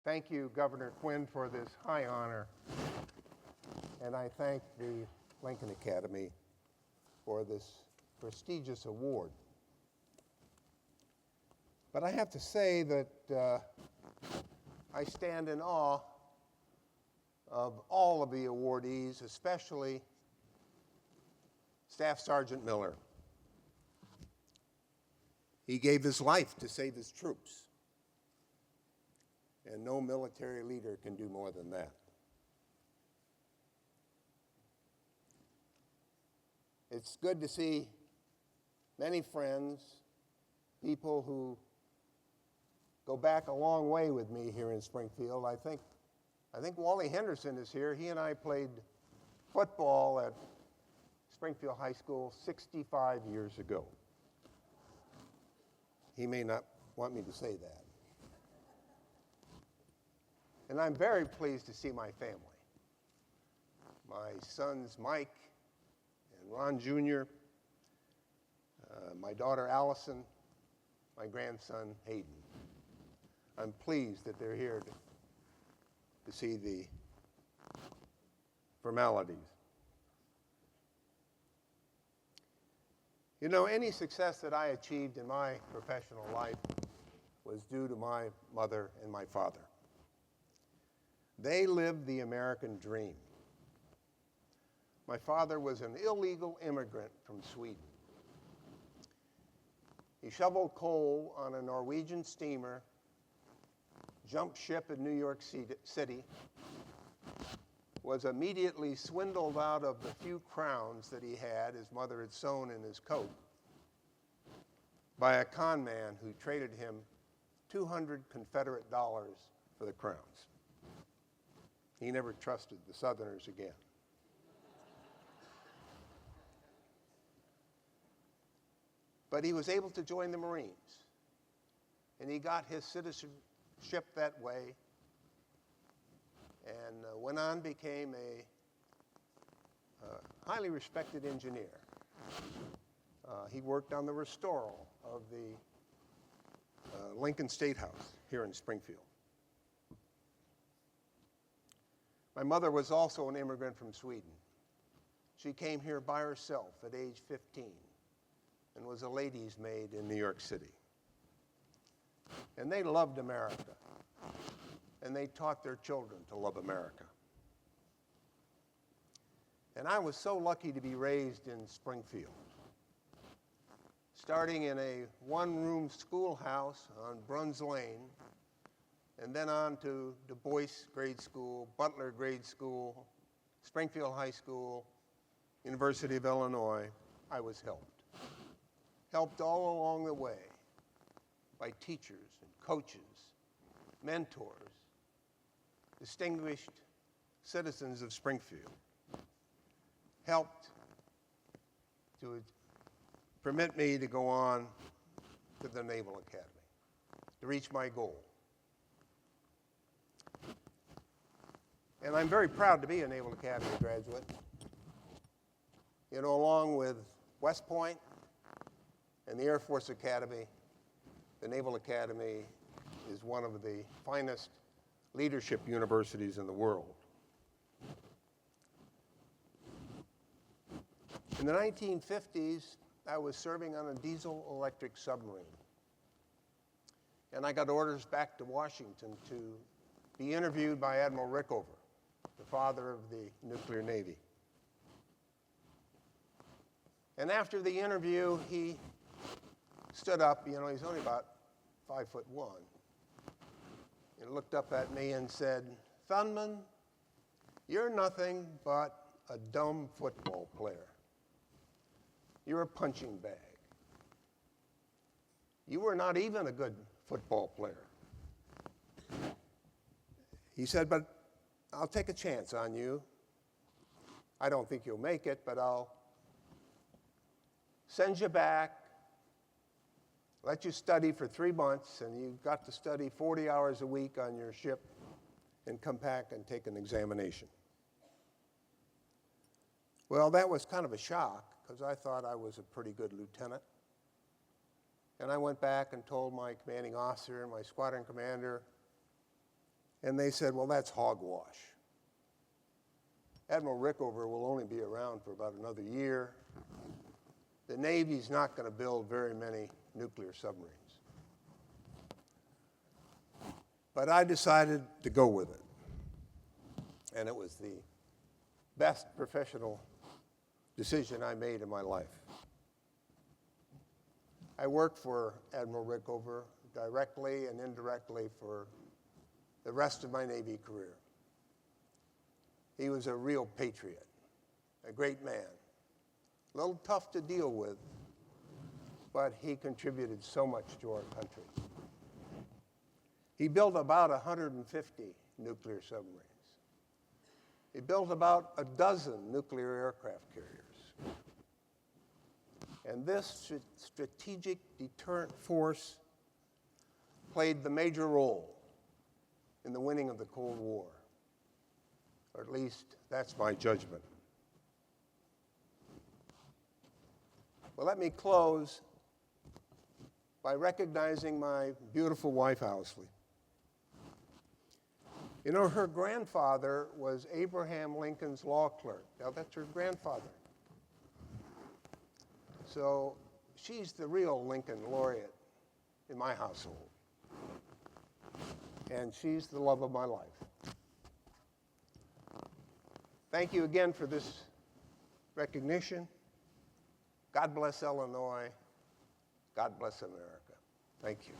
Thank you, Governor Quinn, for this high honor. And I thank the Lincoln Academy for this prestigious award. But I have to say that I stand in awe of all of the awardees, especially Staff Sergeant Miller. He gave his life to save his troops. And no military leader can do more than that. It's good to see many friends, people who go back a long way with me here in Springfield. I think Wally Henderson is here. He and I played football at Springfield High School 65 years ago. He may not want me to say that. And I'm very pleased to see my family. My sons Mike and Ron Jr., my daughter Allison, my grandson Hayden. I'm pleased that they're here to see the formalities. You know, any success that I achieved in my professional life was due to my mother and my father. They lived the American dream. My father was an illegal immigrant from Sweden. He shoveled coal on a Norwegian steamer, jumped ship in New York City, was immediately swindled out of the few crowns that he had, his mother had sewn in his coat, by a con man who traded him 200 Confederate dollars for the crowns. He never trusted the Southerners again. But he was able to join the Marines, and he got his citizenship that way, and went on, became a highly respected engineer. He worked on the restoral of the Lincoln State House here in Springfield. My mother was also an immigrant from Sweden. She came here by herself at age 15 and was a lady's maid in New York City. And they loved America, and they taught their children to love America. And I was so lucky to be raised in Springfield, starting in a one-room schoolhouse on Bruns Lane, and then on to Du Bois Grade School, Butler Grade School, Springfield High School, University of Illinois. I was helped all along the way by teachers and coaches, mentors, distinguished citizens of Springfield, helped to permit me to go on to the Naval Academy, to reach my goal. And I'm very proud to be a Naval Academy graduate. You know, along with West Point and the Air Force Academy, the Naval Academy is one of the finest leadership universities in the world. In the 1950s, I was serving on a diesel-electric submarine. And I got orders back to Washington to be interviewed by Admiral Rickover, the father of the nuclear navy. And after the interview, he stood up, you know, he's only about 5'1", and looked up at me and said, "Thunman, you're nothing but a dumb football player. You're a punching bag. You were not even a good football player." He said, "But I'll take a chance on you. I don't think you'll make it, but I'll send you back, let you study for 3 months, and you got to study 40 hours a week on your ship and come back and take an examination." Well, that was kind of a shock, because I thought I was a pretty good lieutenant. And I went back and told my commanding officer and my squadron commander, And they said, well, that's hogwash. Admiral Rickover will only be around for about another year. The Navy's not going to build very many nuclear submarines. But I decided to go with it. And it was the best professional decision I made in my life. I worked for Admiral Rickover directly and indirectly for the rest of my Navy career. He was a real patriot, a great man, a little tough to deal with, but he contributed so much to our country. He built about 150 nuclear submarines. He built about a dozen nuclear aircraft carriers. And this strategic deterrent force played the major role in the winning of the Cold War. Or at least that's my judgment. Well, let me close by recognizing my beautiful wife, Owsley. You know, her grandfather was Abraham Lincoln's law clerk. Now, that's her grandfather. So she's the real Lincoln Laureate in my household. And she's the love of my life. Thank you again for this recognition. God bless Illinois. God bless America. Thank you.